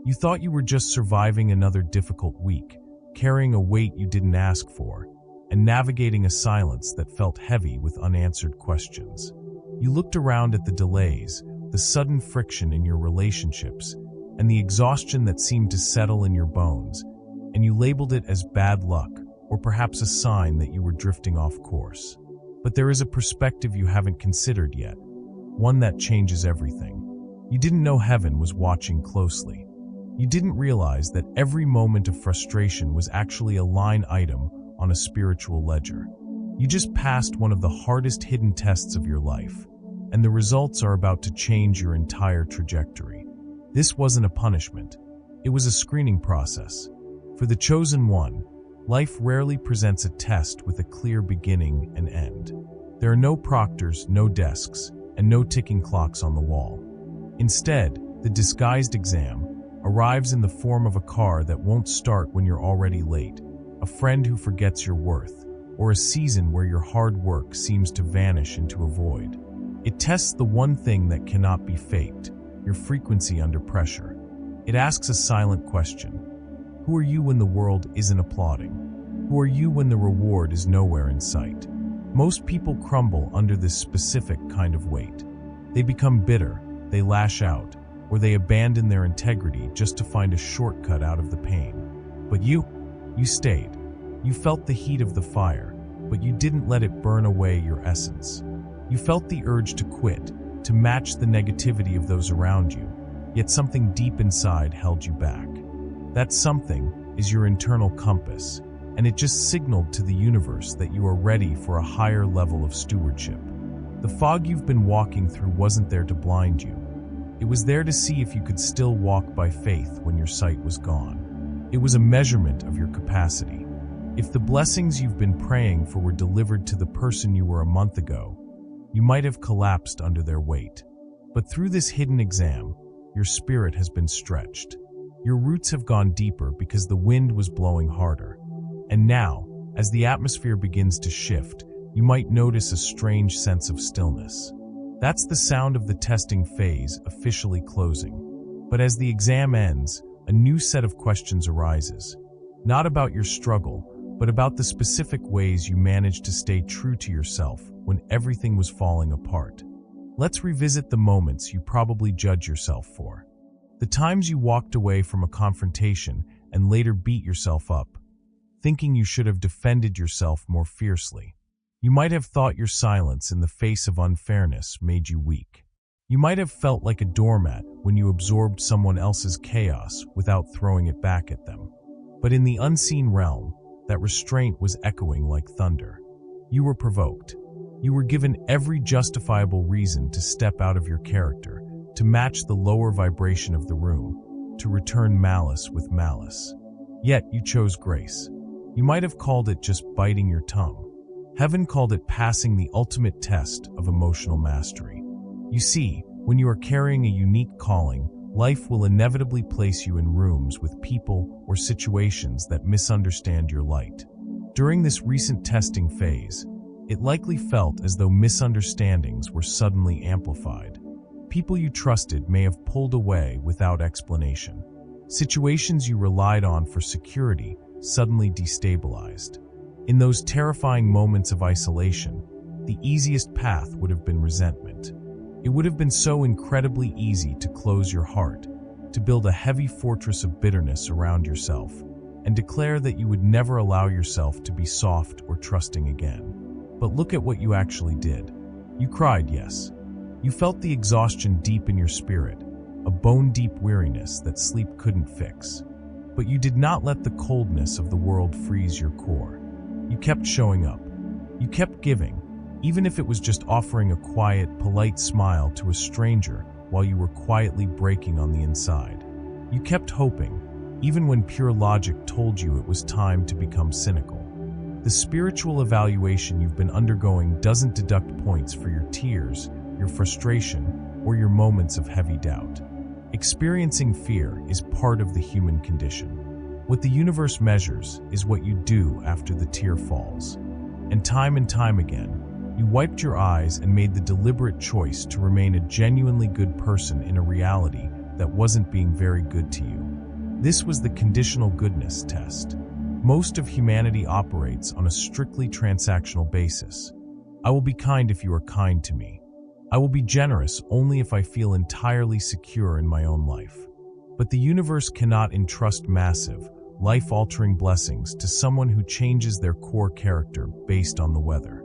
You thought you were just surviving another difficult week, carrying a weight you didn't ask for, and navigating a silence that felt heavy with unanswered questions. You looked around at the delays, the sudden friction in your relationships, and the exhaustion that seemed to settle in your bones, and you labeled it as bad luck, or perhaps a sign that you were drifting off course. But there is a perspective you haven't considered yet, one that changes everything. You didn't know heaven was watching closely. You didn't realize that every moment of frustration was actually a line item on a spiritual ledger. You just passed one of the hardest hidden tests of your life, and the results are about to change your entire trajectory. This wasn't a punishment. It was a screening process. For the chosen one, life rarely presents a test with a clear beginning and end. There are no proctors, no desks, and no ticking clocks on the wall. Instead, the disguised exam arrives in the form of a car that won't start when you're already late, a friend who forgets your worth, or a season where your hard work seems to vanish into a void. It tests the one thing that cannot be faked, your frequency under pressure. It asks a silent question. Who are you when the world isn't applauding? Who are you when the reward is nowhere in sight? Most people crumble under this specific kind of weight. They become bitter, they lash out, or they abandon their integrity just to find a shortcut out of the pain. But you stayed. You felt the heat of the fire, but you didn't let it burn away your essence. You felt the urge to quit, to match the negativity of those around you, yet something deep inside held you back. That something is your internal compass, and it just signaled to the universe that you are ready for a higher level of stewardship. The fog you've been walking through wasn't there to blind you. It was there to see if you could still walk by faith when your sight was gone. It was a measurement of your capacity. If the blessings you've been praying for were delivered to the person you were a month ago, you might have collapsed under their weight. But through this hidden exam, your spirit has been stretched. Your roots have gone deeper because the wind was blowing harder. And now, as the atmosphere begins to shift, you might notice a strange sense of stillness. That's the sound of the testing phase officially closing. But as the exam ends, a new set of questions arises. Not about your struggle, but about the specific ways you managed to stay true to yourself when everything was falling apart. Let's revisit the moments you probably judge yourself for. The times you walked away from a confrontation and later beat yourself up, thinking you should have defended yourself more fiercely. You might have thought your silence in the face of unfairness made you weak. You might have felt like a doormat when you absorbed someone else's chaos without throwing it back at them. But in the unseen realm, that restraint was echoing like thunder. You were provoked. You were given every justifiable reason to step out of your character, to match the lower vibration of the room, to return malice with malice. Yet you chose grace. You might have called it just biting your tongue. Heaven called it passing the ultimate test of emotional mastery. You see, when you are carrying a unique calling, life will inevitably place you in rooms with people or situations that misunderstand your light. During this recent testing phase, it likely felt as though misunderstandings were suddenly amplified. People you trusted may have pulled away without explanation. Situations you relied on for security suddenly destabilized. In those terrifying moments of isolation, the easiest path would have been resentment. It would have been so incredibly easy to close your heart, to build a heavy fortress of bitterness around yourself, and declare that you would never allow yourself to be soft or trusting again. But look at what you actually did. You cried, yes. You felt the exhaustion deep in your spirit, a bone-deep weariness that sleep couldn't fix. But you did not let the coldness of the world freeze your core. You kept showing up. You kept giving, even if it was just offering a quiet, polite smile to a stranger while you were quietly breaking on the inside. You kept hoping, even when pure logic told you it was time to become cynical. The spiritual evaluation you've been undergoing doesn't deduct points for your tears, your frustration, or your moments of heavy doubt. Experiencing fear is part of the human condition. What the universe measures is what you do after the tear falls. And time again, you wiped your eyes and made the deliberate choice to remain a genuinely good person in a reality that wasn't being very good to you. This was the conditional goodness test. Most of humanity operates on a strictly transactional basis. I will be kind if you are kind to me. I will be generous only if I feel entirely secure in my own life. But the universe cannot entrust massive, life-altering blessings to someone who changes their core character based on the weather.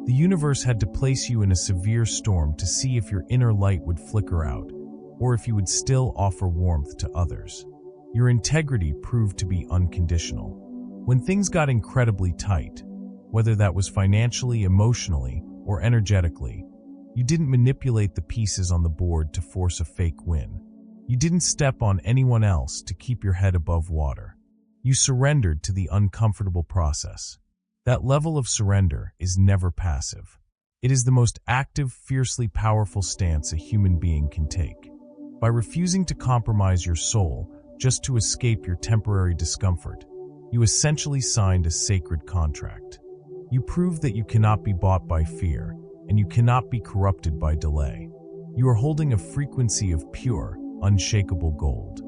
The universe had to place you in a severe storm to see if your inner light would flicker out, or if you would still offer warmth to others. Your integrity proved to be unconditional. When things got incredibly tight, whether that was financially, emotionally, or energetically, you didn't manipulate the pieces on the board to force a fake win. You didn't step on anyone else to keep your head above water. You surrendered to the uncomfortable process. That level of surrender is never passive. It is the most active, fiercely powerful stance a human being can take. By refusing to compromise your soul just to escape your temporary discomfort, you essentially signed a sacred contract. You proved that you cannot be bought by fear, and you cannot be corrupted by delay. You are holding a frequency of pure, unshakable gold.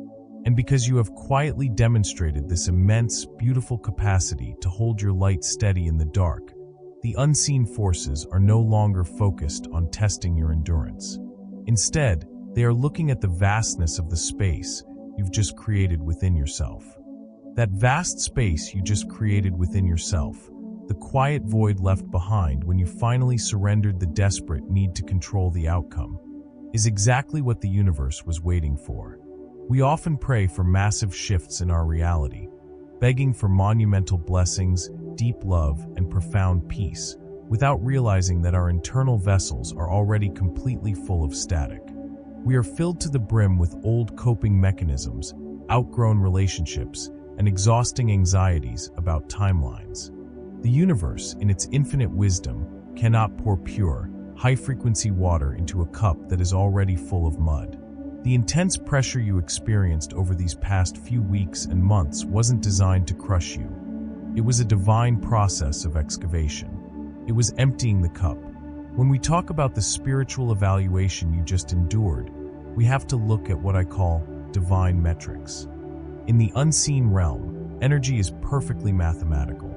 And because you have quietly demonstrated this immense, beautiful capacity to hold your light steady in the dark, the unseen forces are no longer focused on testing your endurance. Instead, they are looking at the vastness of the space you've just created within yourself. That vast space you just created within yourself, the quiet void left behind when you finally surrendered the desperate need to control the outcome, is exactly what the universe was waiting for. We often pray for massive shifts in our reality, begging for monumental blessings, deep love, and profound peace, without realizing that our internal vessels are already completely full of static. We are filled to the brim with old coping mechanisms, outgrown relationships, and exhausting anxieties about timelines. The universe, in its infinite wisdom, cannot pour pure, high-frequency water into a cup that is already full of mud. The intense pressure you experienced over these past few weeks and months wasn't designed to crush you. It was a divine process of excavation. It was emptying the cup. When we talk about the spiritual evaluation you just endured, we have to look at what I call divine metrics. In the unseen realm, energy is perfectly mathematical.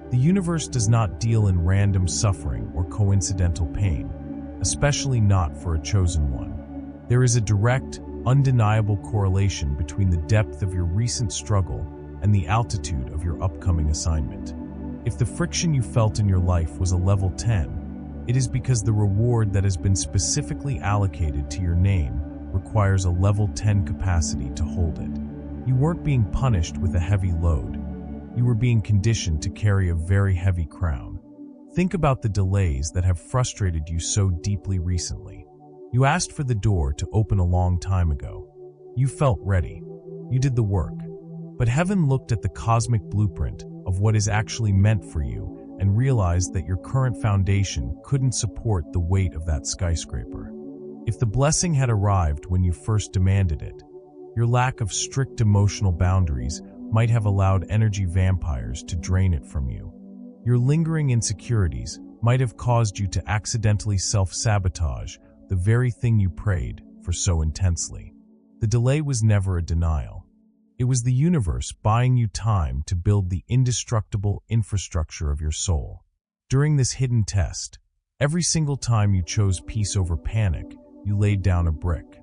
The universe does not deal in random suffering or coincidental pain, especially not for a chosen one. There is a direct, undeniable correlation between the depth of your recent struggle and the altitude of your upcoming assignment. If the friction you felt in your life was a level 10, it is because the reward that has been specifically allocated to your name requires a level 10 capacity to hold it. You weren't being punished with a heavy load. You were being conditioned to carry a very heavy crown. Think about the delays that have frustrated you so deeply recently. You asked for the door to open a long time ago. You felt ready. You did the work. But heaven looked at the cosmic blueprint of what is actually meant for you and realized that your current foundation couldn't support the weight of that skyscraper. If the blessing had arrived when you first demanded it, your lack of strict emotional boundaries might have allowed energy vampires to drain it from you. Your lingering insecurities might have caused you to accidentally self-sabotage the very thing you prayed for so intensely. The delay was never a denial. It was the universe buying you time to build the indestructible infrastructure of your soul. During this hidden test, every single time you chose peace over panic, you laid down a brick.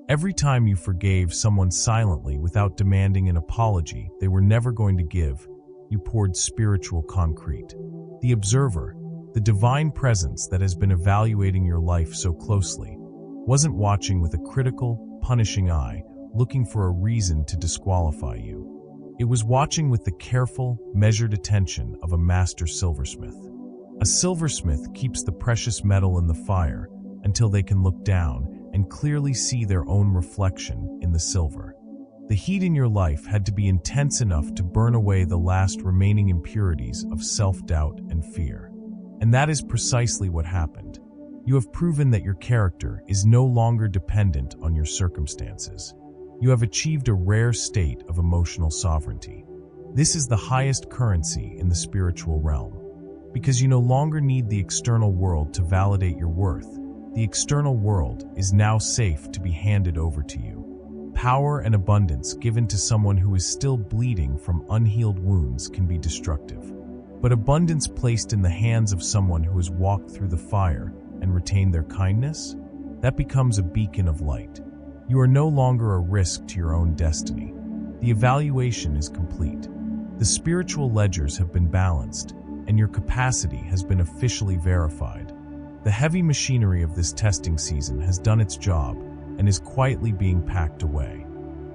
Every time you forgave someone silently without demanding an apology they were never going to give, you poured spiritual concrete. The observer, the divine presence that has been evaluating your life so closely, wasn't watching with a critical, punishing eye, looking for a reason to disqualify you. It was watching with the careful, measured attention of a master silversmith. A silversmith keeps the precious metal in the fire until they can look down and clearly see their own reflection in the silver. The heat in your life had to be intense enough to burn away the last remaining impurities of self-doubt and fear. And that is precisely what happened. You have proven that your character is no longer dependent on your circumstances. You have achieved a rare state of emotional sovereignty. This is the highest currency in the spiritual realm. Because you no longer need the external world to validate your worth, the external world is now safe to be handed over to you. Power and abundance given to someone who is still bleeding from unhealed wounds can be destructive. But abundance placed in the hands of someone who has walked through the fire and retained their kindness, that becomes a beacon of light. You are no longer a risk to your own destiny. The evaluation is complete. The spiritual ledgers have been balanced, and your capacity has been officially verified. The heavy machinery of this testing season has done its job and is quietly being packed away.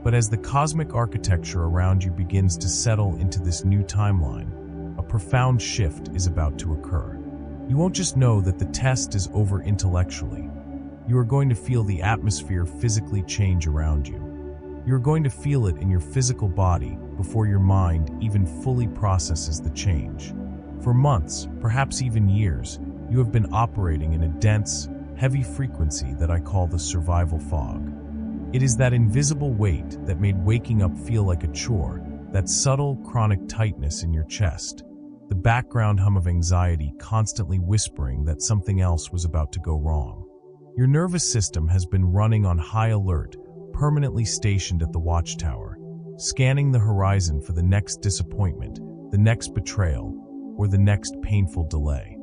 But as the cosmic architecture around you begins to settle into this new timeline, a profound shift is about to occur. You won't just know that the test is over intellectually. You are going to feel the atmosphere physically change around you. You are going to feel it in your physical body before your mind even fully processes the change. For months, perhaps even years, you have been operating in a dense, heavy frequency that I call the survival fog. It is that invisible weight that made waking up feel like a chore, that subtle, chronic tightness in your chest, the background hum of anxiety constantly whispering that something else was about to go wrong. Your nervous system has been running on high alert, permanently stationed at the watchtower, scanning the horizon for the next disappointment, the next betrayal, or the next painful delay.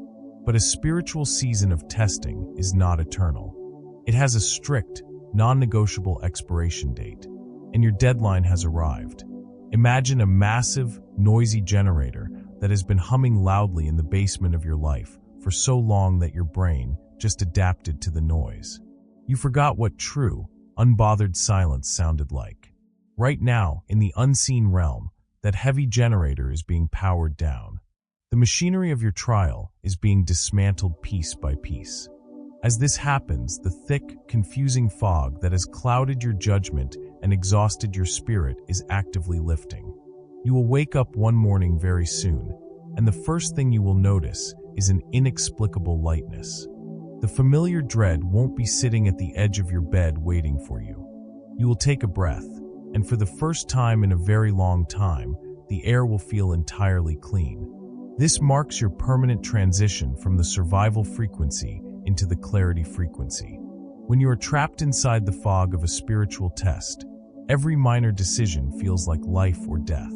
But a spiritual season of testing is not eternal. It has a strict, non-negotiable expiration date, and your deadline has arrived. Imagine a massive, noisy generator that has been humming loudly in the basement of your life for so long that your brain just adapted to the noise. You forgot what true, unbothered silence sounded like. Right now, in the unseen realm, that heavy generator is being powered down. The machinery of your trial is being dismantled piece by piece. As this happens, the thick, confusing fog that has clouded your judgment and exhausted your spirit is actively lifting. You will wake up one morning very soon, and the first thing you will notice is an inexplicable lightness. The familiar dread won't be sitting at the edge of your bed waiting for you. You will take a breath, and for the first time in a very long time, the air will feel entirely clean. This marks your permanent transition from the survival frequency into the clarity frequency. When you are trapped inside the fog of a spiritual test, every minor decision feels like life or death.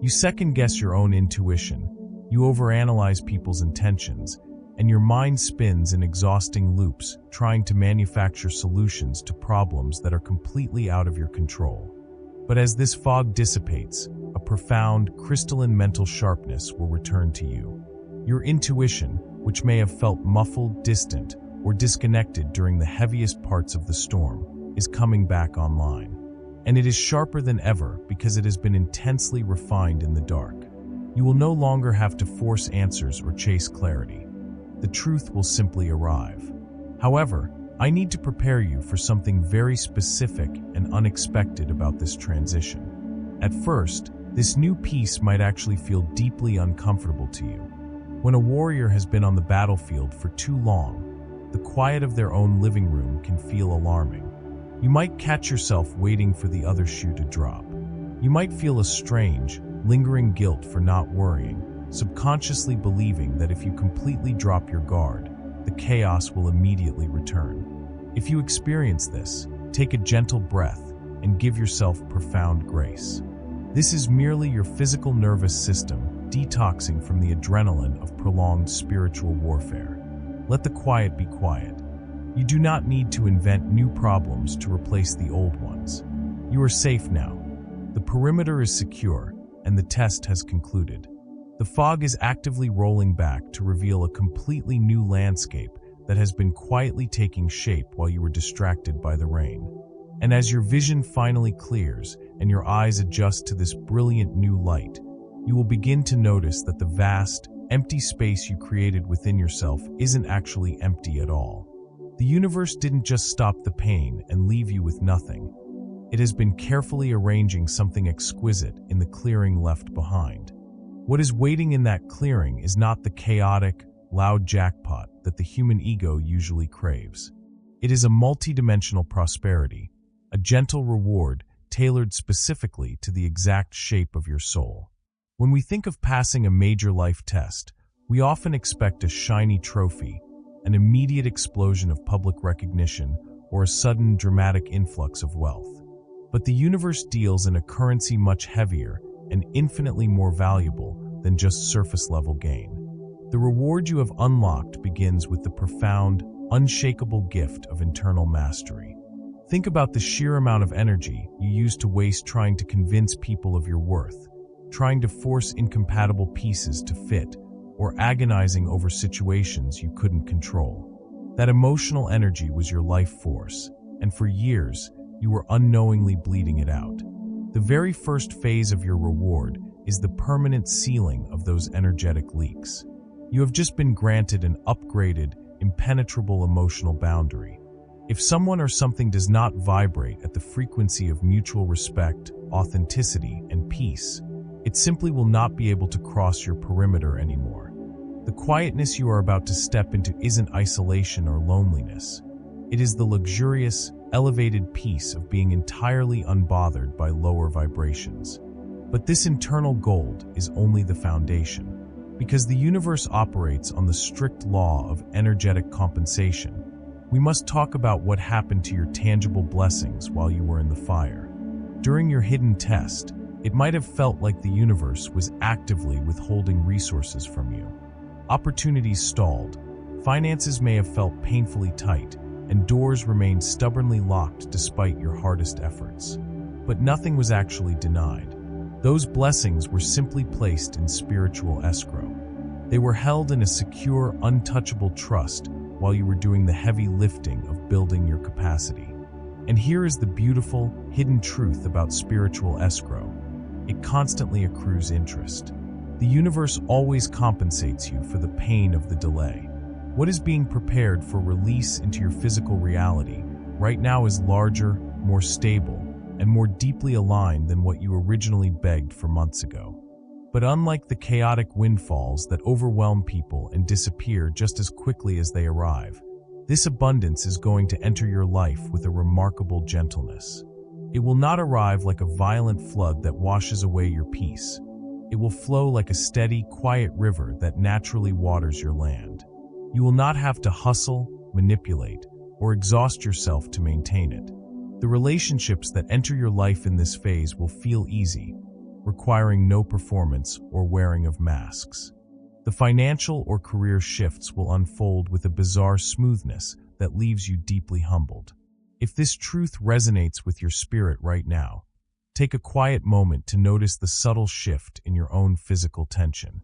You second-guess your own intuition, you overanalyze people's intentions, and your mind spins in exhausting loops trying to manufacture solutions to problems that are completely out of your control. But as this fog dissipates, a profound, crystalline mental sharpness will return to you. Your intuition, which may have felt muffled, distant, or disconnected during the heaviest parts of the storm, is coming back online. And it is sharper than ever because it has been intensely refined in the dark. You will no longer have to force answers or chase clarity. The truth will simply arrive. However, I need to prepare you for something very specific and unexpected about this transition. At first, this new peace might actually feel deeply uncomfortable to you. When a warrior has been on the battlefield for too long, the quiet of their own living room can feel alarming. You might catch yourself waiting for the other shoe to drop. You might feel a strange, lingering guilt for not worrying, subconsciously believing that if you completely drop your guard, the chaos will immediately return. If you experience this, take a gentle breath and give yourself profound grace. This is merely your physical nervous system detoxing from the adrenaline of prolonged spiritual warfare. Let the quiet be quiet. You do not need to invent new problems to replace the old ones. You are safe now. The perimeter is secure, and the test has concluded. The fog is actively rolling back to reveal a completely new landscape that has been quietly taking shape while you were distracted by the rain. And as your vision finally clears and your eyes adjust to this brilliant new light, you will begin to notice that the vast, empty space you created within yourself isn't actually empty at all. The universe didn't just stop the pain and leave you with nothing. It has been carefully arranging something exquisite in the clearing left behind. What is waiting in that clearing is not the chaotic, loud jackpot that the human ego usually craves. It is a multidimensional prosperity, a gentle reward tailored specifically to the exact shape of your soul. When we think of passing a major life test, we often expect a shiny trophy, an immediate explosion of public recognition, or a sudden dramatic influx of wealth. But the universe deals in a currency much heavier and infinitely more valuable than just surface-level gain. The reward you have unlocked begins with the profound, unshakable gift of internal mastery. Think about the sheer amount of energy you used to waste trying to convince people of your worth, trying to force incompatible pieces to fit, or agonizing over situations you couldn't control. That emotional energy was your life force, and for years, you were unknowingly bleeding it out. The very first phase of your reward is the permanent sealing of those energetic leaks. You have just been granted an upgraded, impenetrable emotional boundary. If someone or something does not vibrate at the frequency of mutual respect, authenticity, and peace, it simply will not be able to cross your perimeter anymore. The quietness you are about to step into isn't isolation or loneliness. It is the luxurious, elevated peace of being entirely unbothered by lower vibrations. But this internal gold is only the foundation. Because the universe operates on the strict law of energetic compensation, we must talk about what happened to your tangible blessings while you were in the fire. During your hidden test, it might have felt like the universe was actively withholding resources from you. Opportunities stalled, finances may have felt painfully tight, and doors remained stubbornly locked despite your hardest efforts. But nothing was actually denied. Those blessings were simply placed in spiritual escrow. They were held in a secure, untouchable trust while you were doing the heavy lifting of building your capacity. And here is the beautiful, hidden truth about spiritual escrow. It constantly accrues interest. The universe always compensates you for the pain of the delay. What is being prepared for release into your physical reality right now is larger, more stable, and more deeply aligned than what you originally begged for months ago. But unlike the chaotic windfalls that overwhelm people and disappear just as quickly as they arrive, this abundance is going to enter your life with a remarkable gentleness. It will not arrive like a violent flood that washes away your peace. It will flow like a steady, quiet river that naturally waters your land. You will not have to hustle, manipulate, or exhaust yourself to maintain it. The relationships that enter your life in this phase will feel easy, requiring no performance or wearing of masks. The financial or career shifts will unfold with a bizarre smoothness that leaves you deeply humbled. If this truth resonates with your spirit right now, take a quiet moment to notice the subtle shift in your own physical tension.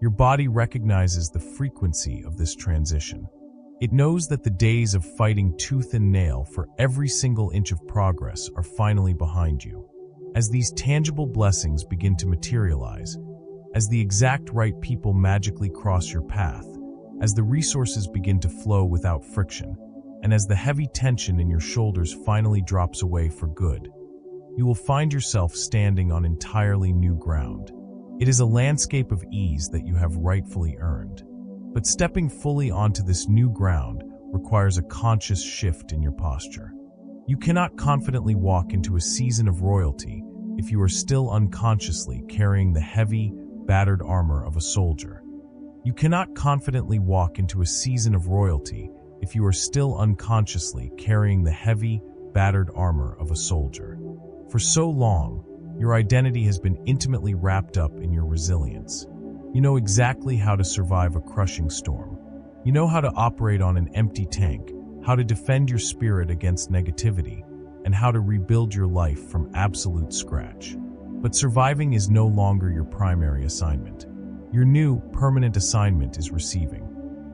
Your body recognizes the frequency of this transition. It knows that the days of fighting tooth and nail for every single inch of progress are finally behind you. As these tangible blessings begin to materialize, as the exact right people magically cross your path, as the resources begin to flow without friction, and as the heavy tension in your shoulders finally drops away for good, you will find yourself standing on entirely new ground. It is a landscape of ease that you have rightfully earned. But stepping fully onto this new ground requires a conscious shift in your posture. You cannot confidently walk into a season of royalty if you are still unconsciously carrying the heavy, battered armor of a soldier. You cannot confidently walk into a season of royalty if you are still unconsciously carrying the heavy, battered armor of a soldier. For so long, your identity has been intimately wrapped up in your resilience. You know exactly how to survive a crushing storm. You know how to operate on an empty tank, how to defend your spirit against negativity, and how to rebuild your life from absolute scratch. But surviving is no longer your primary assignment. Your new, permanent assignment is receiving.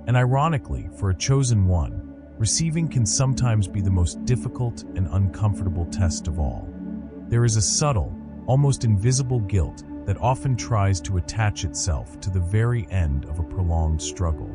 And ironically, for a chosen one, receiving can sometimes be the most difficult and uncomfortable test of all. There is a subtle, almost invisible guilt that often tries to attach itself to the very end of a prolonged struggle.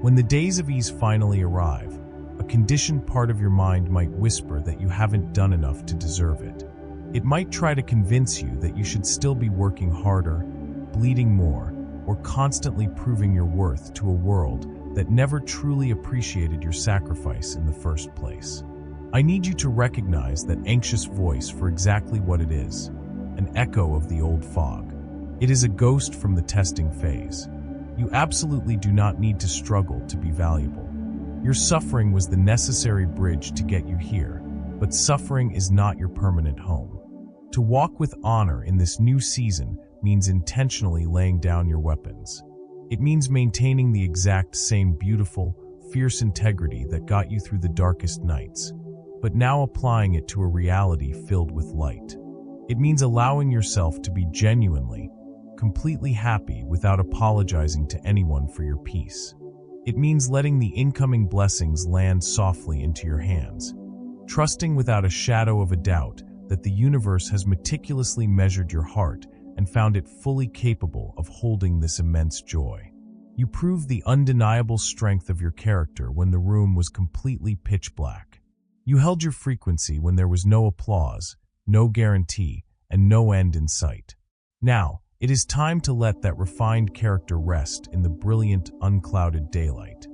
When the days of ease finally arrive, a conditioned part of your mind might whisper that you haven't done enough to deserve it. It might try to convince you that you should still be working harder, bleeding more, or constantly proving your worth to a world that never truly appreciated your sacrifice in the first place. I need you to recognize that anxious voice for exactly what it is, an echo of the old fog. It is a ghost from the testing phase. You absolutely do not need to struggle to be valuable. Your suffering was the necessary bridge to get you here, but suffering is not your permanent home. To walk with honor in this new season means intentionally laying down your weapons. It means maintaining the exact same beautiful, fierce integrity that got you through the darkest nights, but now applying it to a reality filled with light. It means allowing yourself to be genuinely, completely happy without apologizing to anyone for your peace. It means letting the incoming blessings land softly into your hands, trusting without a shadow of a doubt that the universe has meticulously measured your heart and found it fully capable of holding this immense joy. You proved the undeniable strength of your character when the room was completely pitch black. You held your frequency when there was no applause, no guarantee, and no end in sight. Now, it is time to let that refined character rest in the brilliant, unclouded daylight.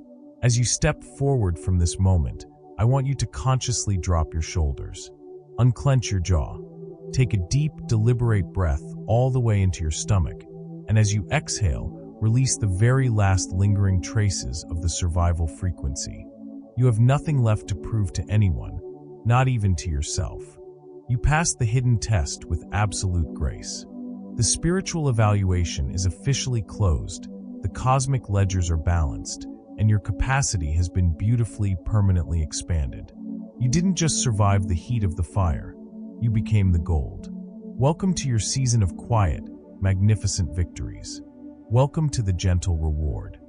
As you step forward from this moment, I want you to consciously drop your shoulders. Unclench your jaw. Take a deep, deliberate breath all the way into your stomach, and as you exhale, release the very last lingering traces of the survival frequency. You have nothing left to prove to anyone, not even to yourself. You passed the hidden test with absolute grace. The spiritual evaluation is officially closed, the cosmic ledgers are balanced, and your capacity has been beautifully, permanently expanded. You didn't just survive the heat of the fire, you became the gold. Welcome to your season of quiet, magnificent victories. Welcome to the gentle reward.